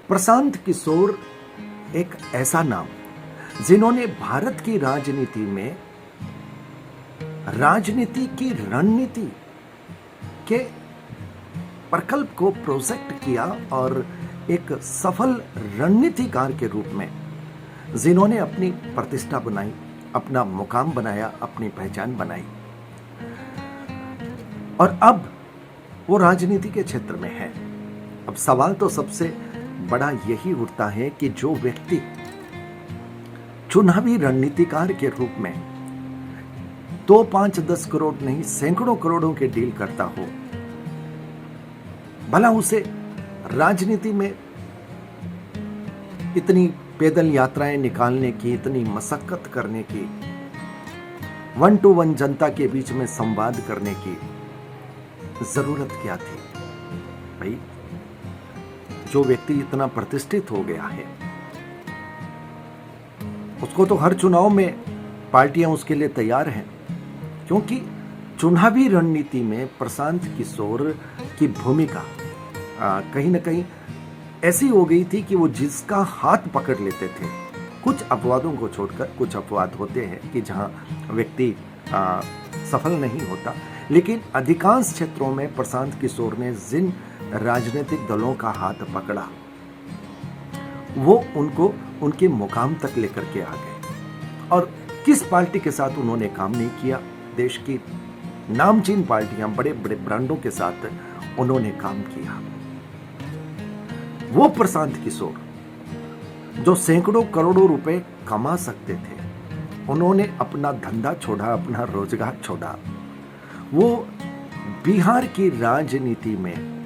प्रशांत किशोर एक ऐसा नाम जिन्होंने भारत की राजनीति में राजनीति की रणनीति के प्रकल्प को प्रोजेक्ट किया और एक सफल रणनीतिकार के रूप में जिन्होंने अपनी प्रतिष्ठा बनाई, अपना मुकाम बनाया, अपनी पहचान बनाई और अब वो राजनीति के क्षेत्र में है। अब सवाल तो सबसे बड़ा यही उठता है कि जो व्यक्ति चुनावी रणनीतिकार के रूप में 2, 5, 10 करोड़ नहीं सैकड़ों करोड़ों के डील करता हो, भला उसे राजनीति में इतनी पैदल यात्राएं निकालने की, इतनी मशक्कत करने की, 1 to 1 जनता के बीच में संवाद करने की जरूरत क्या थी? भाई, जो व्यक्ति इतना प्रतिष्ठित हो गया है उसको तो हर चुनाव में पार्टियां उसके लिए तैयार हैं, क्योंकि चुनावी रणनीति में प्रशांत किशोर की भूमिका कहीं ना कहीं ऐसी हो गई थी कि वो जिसका हाथ पकड़ लेते थे। कुछ अपवादों को छोड़कर, कुछ अपवाद होते हैं कि जहां व्यक्ति सफल नहीं होता, लेकिन अधिकांश क्षेत्रों में प्रशांत किशोर ने जिन राजनीतिक दलों का हाथ पकड़ा वो उनको उनके मुकाम तक लेकर के आ गए। और किस पार्टी के साथ उन्होंने काम नहीं किया? देश की नामचीन पार्टियां, बड़े बड़े ब्रांडों के साथ उन्होंने काम किया। वो प्रशांत किशोर जो सैकड़ों करोड़ों रुपए कमा सकते थे, उन्होंने अपना धंधा छोड़ा, अपना रोजगार छोड़ा। वो बिहार की राजनीति में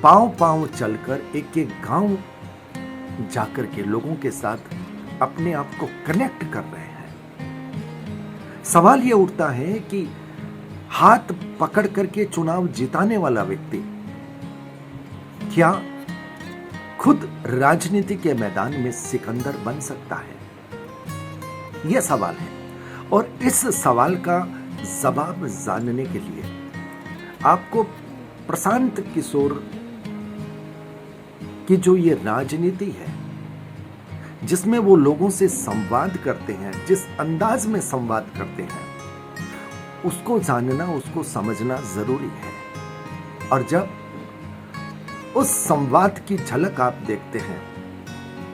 पांव पांव चलकर एक एक गांव जाकर के लोगों के साथ अपने आप को कनेक्ट कर रहे हैं। सवाल यह उठता है कि हाथ पकड़ करके चुनाव जिताने वाला व्यक्ति क्या खुद राजनीति के मैदान में सिकंदर बन सकता है? यह सवाल है और इस सवाल का जवाब जानने के लिए आपको प्रशांत किशोर की जो ये राजनीति है जिसमें वो लोगों से संवाद करते हैं, जिस अंदाज में संवाद करते हैं, उसको जानना, उसको समझना जरूरी है। और जब उस संवाद की झलक आप देखते हैं,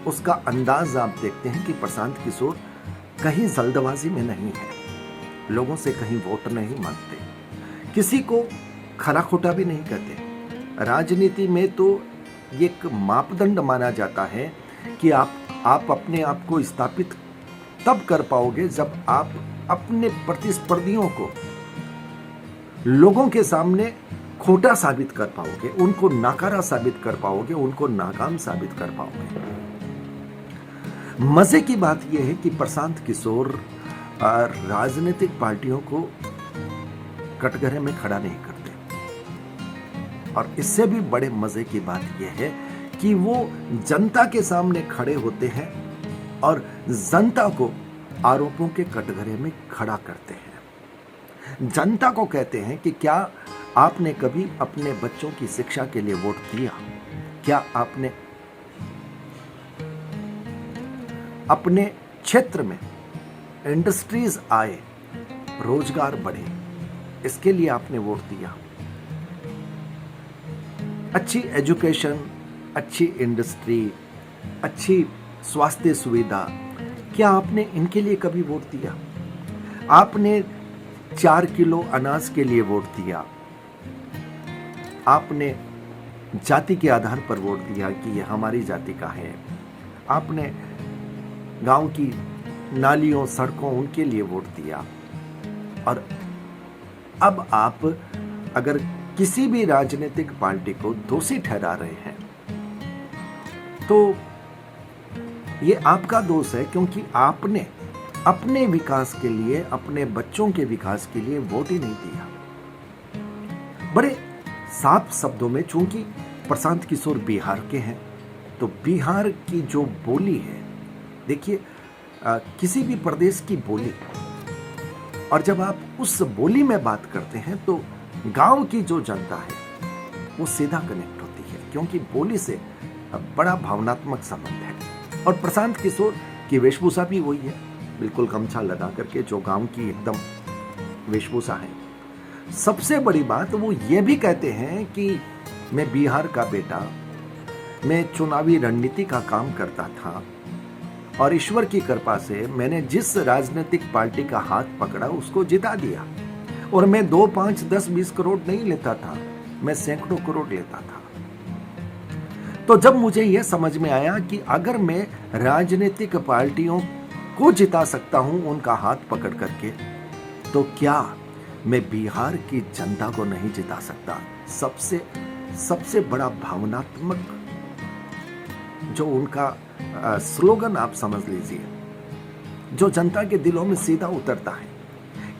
उसका अंदाज आप देखते हैं कि प्रशांत किशोर कहीं जल्दबाजी में नहीं है, लोगों से कहीं वोट नहीं मांगते, किसी को खरा खोटा भी नहीं कहते। राजनीति में तो ये एक मापदंड माना जाता है कि आप अपने आप को स्थापित तब कर पाओगे जब आप अपने प्रतिस्पर्धियों को लोगों के सामने खोटा साबित कर पाओगे, उनको नाकारा साबित कर पाओगे, उनको नाकाम साबित कर पाओगे। मजे की बात यह है कि प्रशांत किशोर राजनीतिक पार्टियों को कटघरे में खड़ा नहीं करते। और इससे भी बड़े मजे की बात यह है कि वो जनता के सामने खड़े होते हैं और जनता को आरोपों के कटघरे में खड़ा करते हैं। जनता को कहते हैं कि क्या आपने कभी अपने बच्चों की शिक्षा के लिए वोट दिया? क्या आपने अपने क्षेत्र में इंडस्ट्रीज आए, रोजगार बढ़े, इसके लिए आपने वोट दिया? अच्छी एजुकेशन, अच्छी इंडस्ट्री, अच्छी स्वास्थ्य सुविधा, क्या आपने इनके लिए कभी वोट दिया? आपने 4 किलो अनाज के लिए वोट दिया? आपने जाति के आधार पर वोट दिया कि यह हमारी जाति का है? आपने गांव की नालियों, सड़कों, उनके लिए वोट दिया? और अब आप अगर किसी भी राजनीतिक पार्टी को दोषी ठहरा रहे हैं तो ये आपका दोष है, क्योंकि आपने अपने विकास के लिए, अपने बच्चों के विकास के लिए वोट ही नहीं दिया। बड़े साफ शब्दों में, चूंकि प्रशांत किशोर बिहार के हैं तो बिहार की जो बोली है, देखिए किसी भी प्रदेश की बोली, और जब आप उस बोली में बात करते हैं तो गांव की जो जनता है वो सीधा कनेक्ट होती है। है, क्योंकि बोली से बड़ा भावनात्मक संबंध है। और प्रशांत किशोर की वेशभूषा भी वही है, बिल्कुल गमछा लगा करके, जो गांव की एकदम वेशभूषा है। सबसे बड़ी बात वो ये भी कहते हैं कि मैं बिहार का बेटा, मैं चुनावी रणनीति का काम करता था और ईश्वर की कृपा से मैंने जिस राजनीतिक पार्टी का हाथ पकड़ा उसको जिता दिया। और मैं 2, 5, 10, 20 करोड़ नहीं लेता था, मैं सैकड़ों करोड़ लेता था। तो जब मुझे यह समझ में आया कि अगर मैं राजनीतिक पार्टियों को जिता सकता हूं उनका हाथ पकड़ करके, तो क्या मैं बिहार की जनता को नहीं जिता सकता? सबसे बड़ा भावनात्मक जो उनका स्लोगन आप समझ लीजिए, जो जनता के दिलों में सीधा उतरता है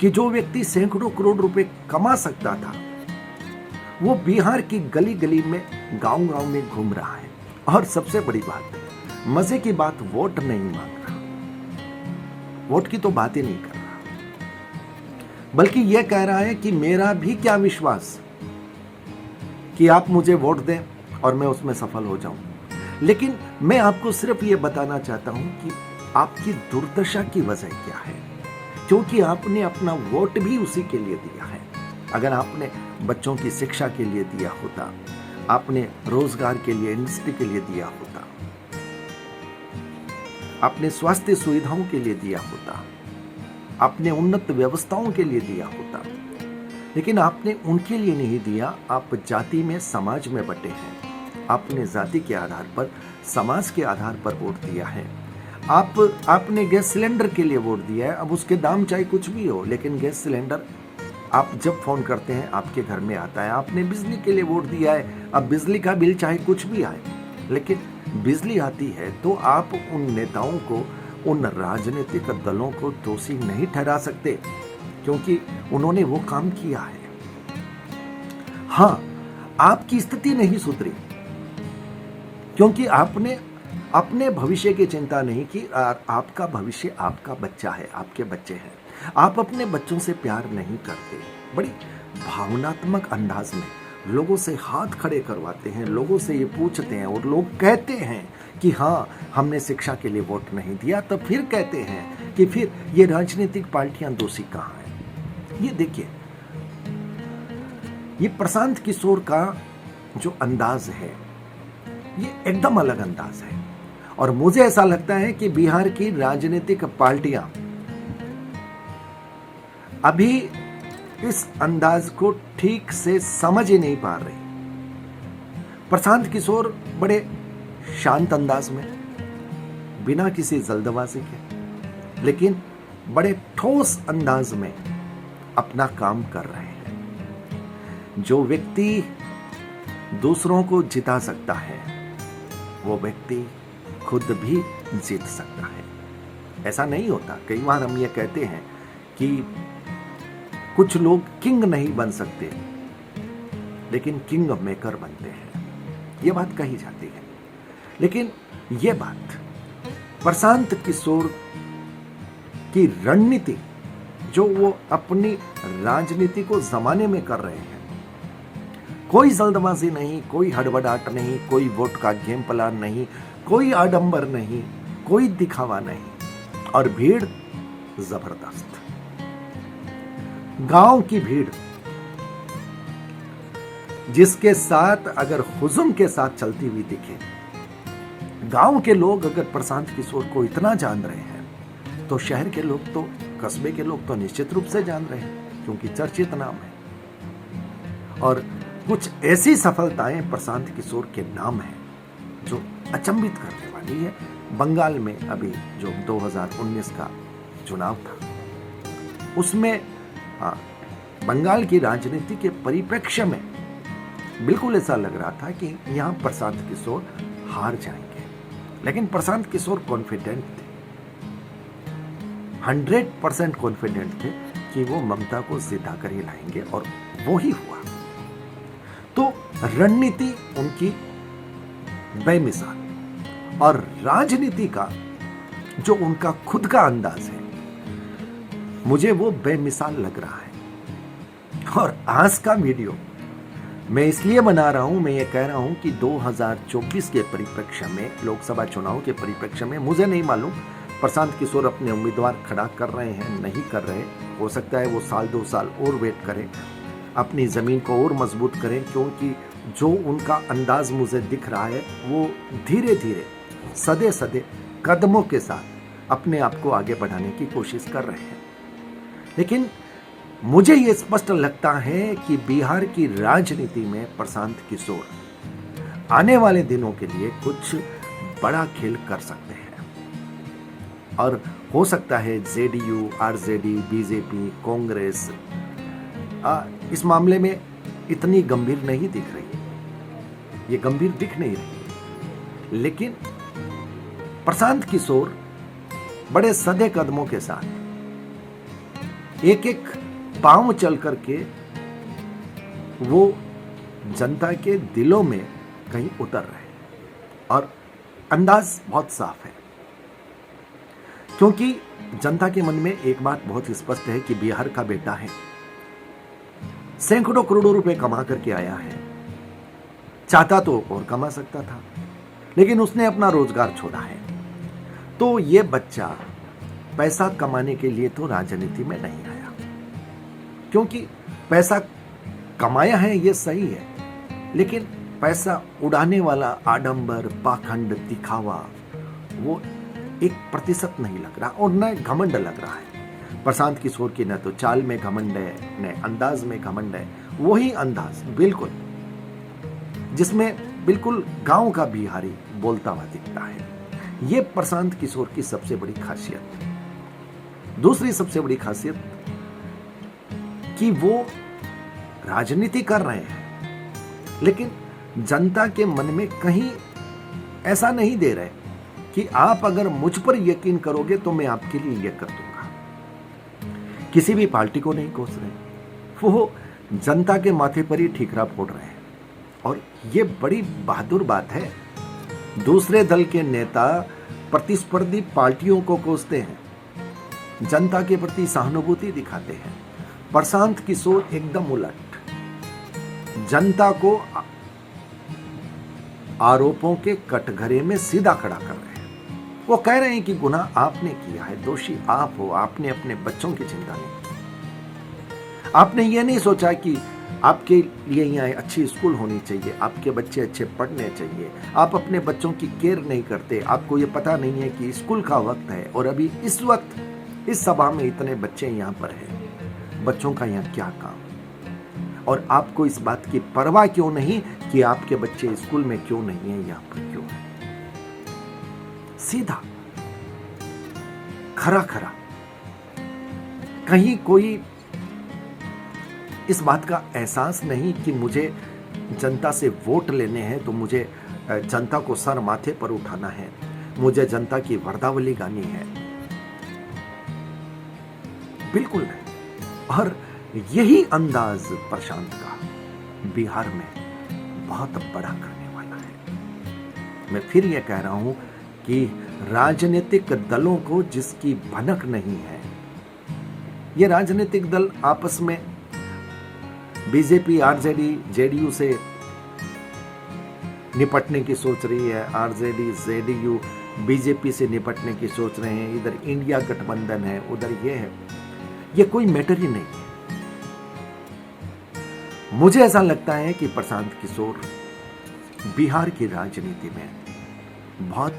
कि जो व्यक्ति सैकड़ों करोड़ रुपए कमा सकता था, वो बिहार की गली गली में, गांव गांव में घूम रहा है। और सबसे बड़ी बात, मजे की बात, वोट नहीं मांग रहा, वोट की तो बात ही नहीं कर रहा, बल्कि यह कह रहा है कि मेरा भी क्या विश्वास कि आप मुझे वोट दें और मैं उसमें सफल हो जाऊं। लेकिन मैं आपको सिर्फ यह बताना चाहता हूं कि आपकी दुर्दशा की वजह क्या है, क्योंकि आपने अपना वोट भी उसी के लिए दिया है। अगर आपने बच्चों की शिक्षा के लिए दिया होता, आपने रोजगार के लिए, इंडस्ट्री के लिए दिया होता, आपने स्वास्थ्य सुविधाओं के लिए दिया होता, आपने उन्नत व्यवस्थाओं के लिए दिया होता, लेकिन आपने उनके लिए नहीं दिया। आप जाति में, समाज में बटे हैं, आपने जाति के आधार पर, समाज के आधार पर वोट दिया है। आपने गैस सिलेंडर के लिए वोट दिया है। अब उसके दाम चाहे कुछ भी हो, लेकिन गैस सिलेंडर आप जब फोन करते हैं आपके घर में आता है। आपने बिजली के लिए वोट दिया है, अब बिजली का बिल चाहे कुछ भी आए, लेकिन बिजली आती है। तो आप उन नेताओं को, उन राजनीतिक दलों को दोषी नहीं ठहरा सकते, क्योंकि उन्होंने वो काम किया है। हाँ, आपकी स्थिति नहीं सुधरी, क्योंकि आपने अपने भविष्य की चिंता नहीं की। आपका भविष्य आपका बच्चा है, आपके बच्चे हैं। आप अपने बच्चों से प्यार नहीं करते, बड़ी भावनात्मक अंदाज में लोगों से हाथ खड़े करवाते हैं, लोगों से ये पूछते हैं, और लोग कहते हैं कि हाँ, हमने शिक्षा के लिए वोट नहीं दिया। तब फिर कहते हैं कि फिर ये राजनीतिक पार्टियां दोषी कहाँ हैं। ये देखिए, ये प्रशांत किशोर का जो अंदाज है, ये एकदम अलग अंदाज है। और मुझे ऐसा लगता है कि बिहार की राजनीतिक पार्टियां अभी इस अंदाज को ठीक से समझ ही नहीं पा रही। प्रशांत किशोर बड़े शांत अंदाज में, बिना किसी जल्दबाजी के, लेकिन बड़े ठोस अंदाज में अपना काम कर रहे हैं। जो व्यक्ति दूसरों को जिता सकता है, वो व्यक्ति खुद भी जीत सकता है। ऐसा नहीं होता, कई बार हम ये कहते हैं कि कुछ लोग किंग नहीं बन सकते, लेकिन किंग मेकर बनते हैं, ये बात कही जाती है। लेकिन ये बात प्रशांत किशोर की रणनीति, जो वो अपनी राजनीति को जमाने में कर रहे हैं, कोई जल्दबाजी नहीं, कोई हड़बड़ाहट नहीं, कोई वोट का गेम प्लान नहीं, कोई आडंबर नहीं, कोई दिखावा नहीं, और भीड़ जबरदस्त। गांव की भीड़, जिसके साथ अगर हुजुम के साथ चलती हुई दिखे। गांव के लोग अगर प्रशांत किशोर को इतना जान रहे हैं, तो शहर के लोग तो, कस्बे के लोग तो निश्चित रूप से जान रहे हैं, क्योंकि चर्चित नाम है। और कुछ ऐसी सफलताएं प्रशांत किशोर के नाम हैं जो अचंभित करने वाली है। बंगाल में अभी जो 2019 का चुनाव था, उसमें बंगाल की राजनीति के परिप्रेक्ष्य में बिल्कुल ऐसा लग रहा था कि यहां प्रशांत किशोर हार जाएंगे, लेकिन प्रशांत किशोर कॉन्फिडेंट थे, 100% कॉन्फिडेंट थे कि वो ममता को जिता कर ही लाएंगे, और वो ही हुआ। तो रणनीति उनकी बेमिसाल, और राजनीति का जो उनका खुद का अंदाज है, मुझे वो बेमिसाल लग रहा है। और आज का वीडियो मैं इसलिए बना रहा हूं, मैं ये कह रहा हूं कि 2024 के परिप्रेक्ष्य में, लोकसभा चुनाव के परिप्रेक्ष्य में, मुझे नहीं मालूम प्रशांत किशोर अपने उम्मीदवार खड़ा कर रहे हैं, नहीं कर रहे। हो सकता है वो साल 2 साल और वेट करें, अपनी ज़मीन को और मजबूत करें, क्योंकि जो उनका अंदाज मुझे दिख रहा है वो धीरे धीरे सदे सदे कदमों के साथ अपने आप को आगे बढ़ाने की कोशिश कर रहे हैं। लेकिन मुझे ये स्पष्ट लगता है कि बिहार की राजनीति में प्रशांत किशोर आने वाले दिनों के लिए कुछ बड़ा खेल कर सकते हैं, और हो सकता है जेडीयू, आरजेडी, बीजेपी, कांग्रेस इस मामले में इतनी गंभीर नहीं दिख रही, ये गंभीर दिख नहीं रही, लेकिन प्रशांत किशोर बड़े सधे कदमों के साथ एक एक पांव चल करके वो जनता के दिलों में कहीं उतर रहे हैं, और अंदाज बहुत साफ है, क्योंकि जनता के मन में एक बात बहुत स्पष्ट है कि बिहार का बेटा है, सैकड़ों करोड़ों रुपए कमा करके आया है, चाहता तो और कमा सकता था, लेकिन उसने अपना रोजगार छोड़ा है। तो ये बच्चा पैसा कमाने के लिए तो राजनीति में नहीं आया, क्योंकि पैसा कमाया है ये सही है, लेकिन पैसा उड़ाने वाला आडंबर, पाखंड, दिखावा वो 1% नहीं लग रहा, और न घमंड लग रहा है। प्रशांत किशोर की न तो चाल में घमंड है, न अंदाज में घमंड है, वही अंदाज बिल्कुल जिसमें बिल्कुल गांव का बिहारी बोलता हुआ दिखता है। ये प्रशांत किशोर की सबसे बड़ी खासियत है। दूसरी सबसे बड़ी खासियत कि वो राजनीति कर रहे हैं, लेकिन जनता के मन में कहीं ऐसा नहीं दे रहे कि आप अगर मुझ पर यकीन करोगे तो मैं आपके लिए यह कर दूंगा। किसी भी पार्टी को नहीं कोस रहे, वो जनता के माथे पर ही ठीकरा फोड़ रहे हैं, और ये बड़ी बहादुर बात है। दूसरे दल के नेता प्रतिस्पर्धी पार्टियों को कोसते हैं, जनता के प्रति सहानुभूति दिखाते हैं। प्रशांत किशोर एकदम उलट, जनता को आरोपों के कटघरे में सीधा खड़ा कर रहे हैं। वो कह रहे हैं कि गुनाह आपने किया है, दोषी आप हो, आपने अपने बच्चों की चिंता नहीं की, आपने ये नहीं सोचा कि आपके लिए यहाँ अच्छी स्कूल होनी चाहिए, आपके बच्चे अच्छे पढ़ने चाहिए, आप अपने बच्चों की केयर नहीं करते, आपको ये पता नहीं है कि स्कूल का वक्त है, और अभी इस वक्त इस सभा में इतने बच्चे यहाँ पर हैं, बच्चों का यहाँ क्या काम, और आपको इस बात की परवाह क्यों नहीं कि आपके बच्चे स्कूल में क्यों नहीं है, यहाँ पर क्यों है। सीधा खरा खरा, कहीं कोई इस बात का एहसास नहीं कि मुझे जनता से वोट लेने हैं तो मुझे जनता को सर माथे पर उठाना है, मुझे जनता की वर्दावली गानी है, बिल्कुल नहीं। और यही अंदाज प्रशांत का बिहार में बहुत बड़ा करने वाला है। मैं फिर यह कह रहा हूं कि राजनीतिक दलों को जिसकी भनक नहीं है, ये राजनीतिक दल आपस में बीजेपी, आरजेडी, जेडीयू से निपटने की सोच रही है, आरजेडी, जेडीयू बीजेपी से निपटने की सोच रहे हैं, इधर इंडिया गठबंधन है, उधर ये है, ये कोई मैटर ही नहीं है। मुझे ऐसा लगता है कि प्रशांत किशोर बिहार की राजनीति में बहुत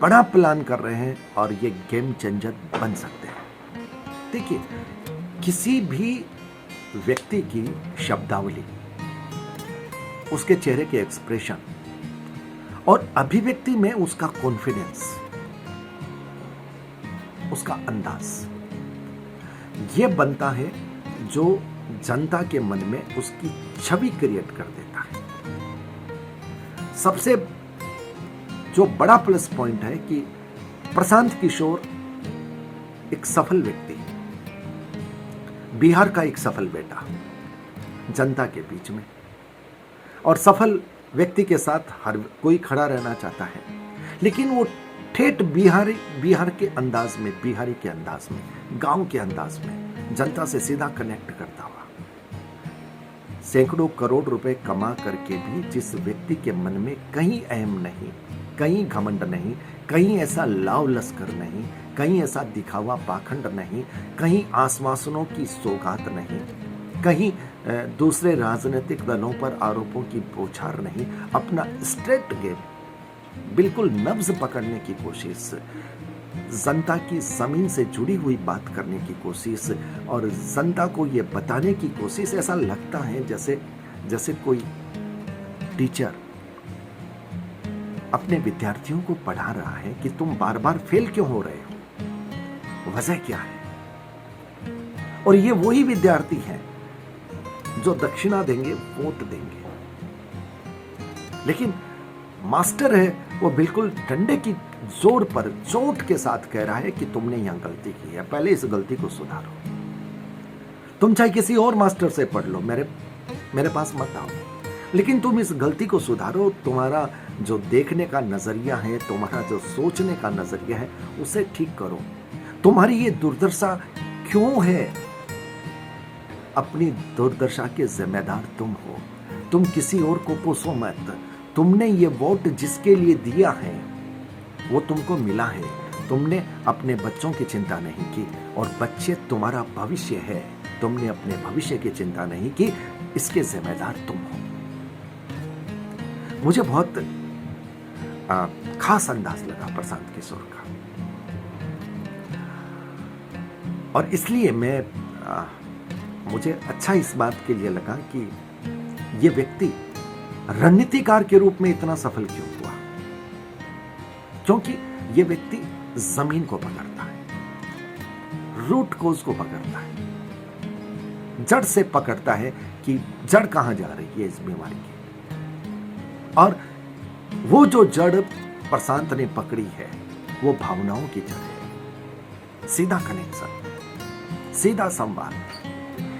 बड़ा प्लान कर रहे हैं, और ये गेम चेंजर बन सकते हैं। देखिए, किसी भी व्यक्ति की शब्दावली, उसके चेहरे के एक्सप्रेशन और अभिव्यक्ति में उसका कॉन्फिडेंस, उसका अंदाज, ये बनता है जो जनता के मन में उसकी छवि क्रिएट कर देता है। सबसे जो बड़ा प्लस पॉइंट है कि प्रशांत किशोर एक सफल व्यक्ति, बिहार का एक सफल बेटा, जनता के बीच में, और सफल व्यक्ति के साथ हर कोई खड़ा रहना चाहता है, लेकिन वो ठेठ बिहार के अंदाज में, बिहारी के अंदाज में, गांव के अंदाज में जनता से सीधा कनेक्ट करता हुआ, सैकड़ों करोड़ रुपए कमा करके भी जिस व्यक्ति के मन में कहीं अहम नहीं, कहीं घमंड नहीं, कहीं ऐसा लाव लश्कर नहीं, कहीं ऐसा दिखावा पाखंड नहीं, कहीं आश्वासनों की सौगात नहीं, कहीं दूसरे राजनीतिक दलों पर आरोपों की बौछार नहीं, अपना स्ट्रेट गेम बिल्कुल नब्ज पकड़ने की कोशिश, जनता की जमीन से जुड़ी हुई बात करने की कोशिश और जनता को ये बताने की कोशिश, ऐसा लगता है जैसे कोई टीचर अपने विद्यार्थियों को पढ़ा रहा है कि तुम बार बार फेल क्यों हो रहे हो, वजह क्या है। और ये वही विद्यार्थी हैं जो दक्षिणा देंगे, वोट देंगे, लेकिन मास्टर है वो बिल्कुल डंडे की जोर पर चोट के साथ कह रहा है कि तुमने यहां गलती की है, पहले इस गलती को सुधारो। तुम चाहे किसी और मास्टर से पढ़ लो, मेरे पास मत आओ, लेकिन तुम इस गलती को सुधारो। तुम्हारा जो देखने का नजरिया है, तुम्हारा जो सोचने का नजरिया है, उसे ठीक करो। तुम्हारी ये दुर्दशा क्यों है? अपनी दुर्दशा के जिम्मेदार तुम हो, तुम किसी और को कोसो मत। तुमने ये वोट जिसके लिए दिया है वो तुमको मिला है, तुमने अपने बच्चों की चिंता नहीं की, और बच्चे तुम्हारा भविष्य है, तुमने अपने भविष्य की चिंता नहीं की, इसके जिम्मेदार तुम हो। मुझे बहुत खास अंदाज लगा प्रशांत किशोर का, और इसलिए मुझे अच्छा इस बात के लिए लगा कि ये व्यक्ति रणनीतिकार के रूप में इतना सफल क्यों हुआ, क्योंकि ये व्यक्ति जमीन को पकड़ता है, रूट कोज को पकड़ता है, जड़ से पकड़ता है कि जड़ कहां जा रही है इस बीमारी की। और वो जो जड़ प्रशांत ने पकड़ी है वो भावनाओं की जड़ है, सीधा कनेक्शन, सीधा संवाद,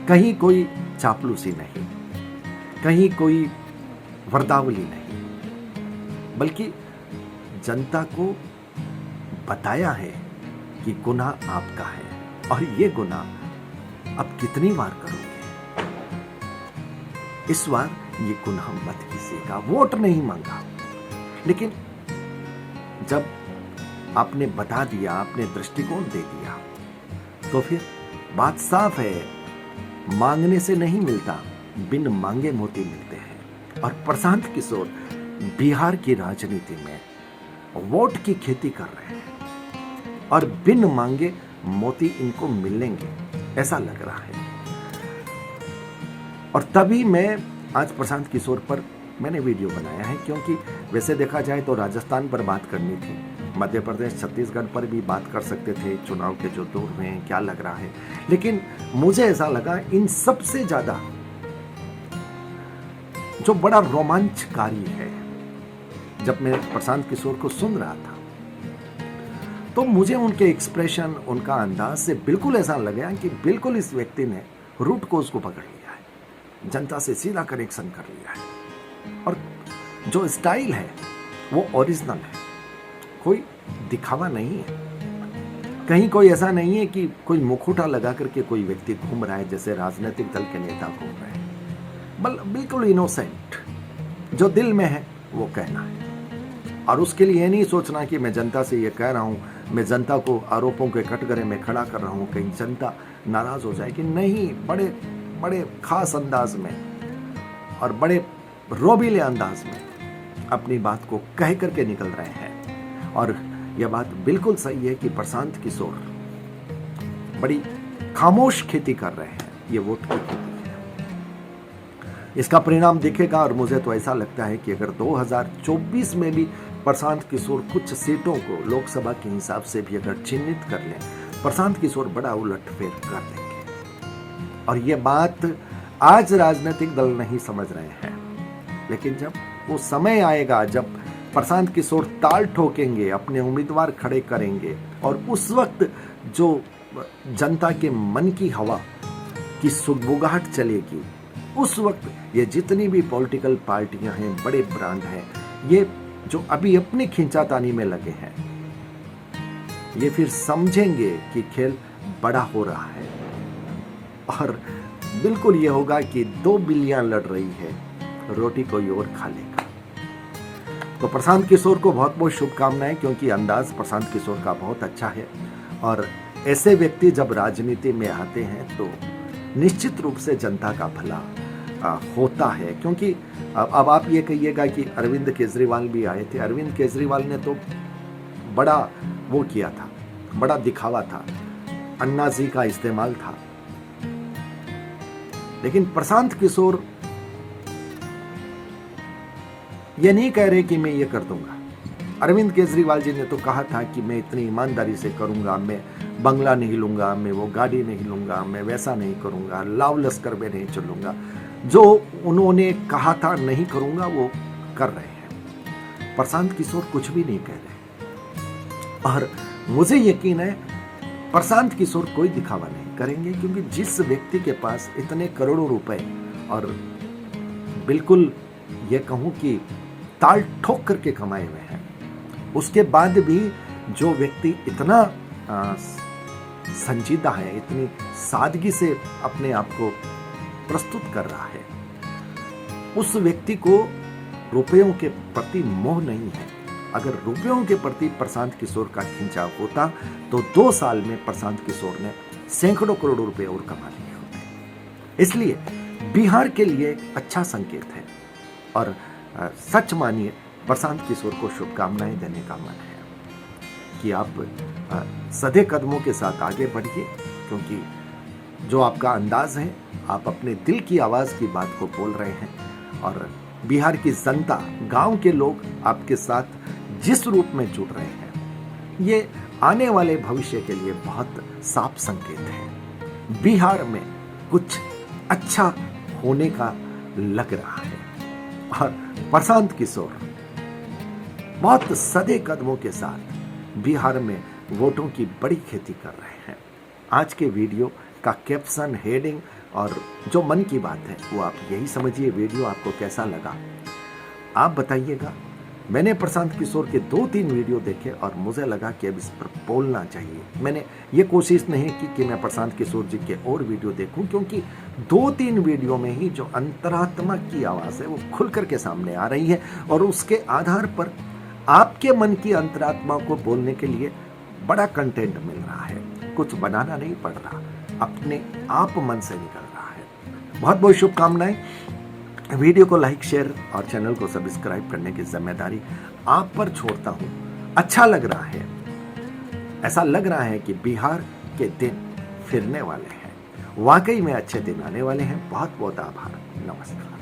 कहीं कोई चापलूसी नहीं, कहीं कोई वर्दावली नहीं, बल्कि जनता को बताया है कि गुनाह आपका है, और ये गुनाह अब कितनी बार करोगे, इस बार ये गुनाह मत कीजिएगा। वोट नहीं मांगा, लेकिन जब आपने बता दिया, आपने दृष्टिकोण दे दिया, तो फिर बात साफ है, मांगने से नहीं मिलता, बिन मांगे मोती मिलते हैं। और प्रशांत किशोर बिहार की राजनीति में वोट की खेती कर रहे हैं, और बिन मांगे मोती इनको मिलेंगे ऐसा लग रहा है। और तभी मैं आज प्रशांत किशोर पर मैंने वीडियो बनाया है, क्योंकि वैसे देखा जाए तो राजस्थान पर बात करनी थी, मध्य प्रदेश छत्तीसगढ़ पर भी बात कर सकते थे, चुनाव के जो दौर में हैं क्या लग रहा है, लेकिन मुझे ऐसा लगा इन सबसे ज्यादा जो बड़ा रोमांचकारी है, जब मैं प्रशांत किशोर को सुन रहा था तो मुझे उनके एक्सप्रेशन, उनका अंदाज से बिल्कुल ऐसा लगा कि बिल्कुल इस व्यक्ति ने रूट कोज को पकड़ लिया है, जनता से सीधा कनेक्शन कर लिया है, और जो स्टाइल है वो ओरिजिनल है, कोई दिखावा नहीं है, कहीं कोई ऐसा नहीं है कि कोई मुखौटा लगा करके कोई व्यक्ति घूम रहा है जैसे राजनीतिक दल के नेता घूम रहे हैं, बिल्कुल इनोसेंट, जो दिल में है वो कहना है। और उसके लिए ये नहीं सोचना कि मैं जनता से ये कह रहा हूँ, मैं जनता को आरोपों के कटघरे में खड़ा कर रहा हूँ, कहीं जनता नाराज हो जाए कि नहीं, बड़े बड़े खास अंदाज में और बड़े रोबीले अंदाज में अपनी बात को कह करके निकल रहे हैं। और यह बात बिल्कुल सही है कि प्रशांत किशोर बड़ी खामोश खेती कर रहे हैं, ये वोट की खेती है, इसका परिणाम दिखेगा। और मुझे तो ऐसा लगता है कि अगर 2024 में भी प्रशांत किशोर कुछ सीटों को लोकसभा के हिसाब से भी अगर चिन्हित कर लें, प्रशांत किशोर बड़ा उलटफेर कर देंगे। और ये बात आज राजनीतिक दल नहीं समझ रहे हैं, लेकिन जब वो समय आएगा, जब प्रशांत किशोर ताल ठोकेंगे, अपने उम्मीदवार खड़े करेंगे, और उस वक्त जो जनता के मन की हवा की सुगबुगाहट चलेगी, उस वक्त ये जितनी भी पॉलिटिकल पार्टियां हैं, बड़े ब्रांड हैं, ये जो अभी अपनी खींचातानी में लगे हैं, ये फिर समझेंगे कि खेल बड़ा हो रहा है, और बिल्कुल ये होगा कि 2 बिल्लियां लड़ रही है, रोटी कोई और खा लेगा। तो प्रशांत किशोर को बहुत बहुत शुभकामनाएं, क्योंकि अंदाज प्रशांत किशोर का बहुत अच्छा है। और ऐसे व्यक्ति जब राजनीति में आते हैं तो निश्चित रूप से जनता का भला होता है। क्योंकि अब आप ये कहिएगा कि अरविंद केजरीवाल भी आए थे। अरविंद केजरीवाल ने तो बड़ा वो किया था, बड़ा दिखावा था, अन्ना जी का इस्तेमाल था। लेकिन प्रशांत किशोर ये नहीं कह रहे कि मैं ये कर दूंगा। अरविंद केजरीवाल जी ने तो कहा था कि मैं इतनी ईमानदारी से करूंगा, मैं बंगला नहीं लूंगा, मैं वो गाड़ी नहीं लूंगा, मैं वैसा नहीं करूंगा, लाव लश्कर में नहीं चलूंगा। जो उन्होंने कहा था नहीं करूंगा वो कर रहे हैं। प्रशांत किशोर कुछ भी नहीं कह रहे। और मुझे यकीन है प्रशांत किशोर कोई दिखावा नहीं करेंगे, क्योंकि जिस व्यक्ति के पास इतने करोड़ों रुपए और बिल्कुल ये कहूं कि ताल ठोक करके कमाए हुए हैं, उसके बाद भी जो व्यक्ति इतना संजीदा है, इतनी सादगी से अपने आप को प्रस्तुत कर रहा है, उस व्यक्ति को रुपयों के प्रति मोह नहीं है। अगर रुपयों के प्रति प्रशांत किशोर का खिंचाव होता तो 2 साल में प्रशांत किशोर ने सैकड़ों करोड़ रुपए और कमा लिए होते। इसलिए बिहार के लिए अच्छा संकेत है। और सच मानिए प्रशांत किशोर को शुभकामनाएं देने का मन है कि आप सधे कदमों के साथ आगे बढ़िए, क्योंकि जो आपका अंदाज है, आप अपने दिल की आवाज की बात को बोल रहे हैं। और बिहार की जनता, गांव के लोग आपके साथ जिस रूप में जुड़ रहे हैं, ये आने वाले भविष्य के लिए बहुत साफ संकेत है। बिहार में कुछ अच्छा होने का लग रहा है। और प्रशांत किशोर बहुत सधे कदमों के साथ बिहार में वोटों की बड़ी खेती कर रहे हैं। आज के वीडियो का कैप्शन, हेडिंग और जो मन की बात है वो आप यही समझिए। वीडियो आपको कैसा लगा आप बताइएगा। मैंने प्रशांत किशोर के 2-3 वीडियो देखे और मुझे लगा कि अब इस पर बोलना चाहिए। मैंने ये कोशिश नहीं की कि मैं प्रशांत किशोर जी के और वीडियो देखूं, क्योंकि 2-3 वीडियो में ही जो अंतरात्मा की आवाज़ है वो खुल करके सामने आ रही है। और उसके आधार पर आपके मन की अंतरात्मा को बोलने के लिए बड़ा कंटेंट मिल रहा है। कुछ बनाना नहीं पड़ रहा, अपने आप मन से निकल रहा है। बहुत बहुत शुभकामनाएं। वीडियो को लाइक, शेयर और चैनल को सब्सक्राइब करने की जिम्मेदारी आप पर छोड़ता हूं। अच्छा लग रहा है, ऐसा लग रहा है कि बिहार के दिन फिरने वाले हैं। वाकई में अच्छे दिन आने वाले हैं। बहुत बहुत आभार। नमस्कार।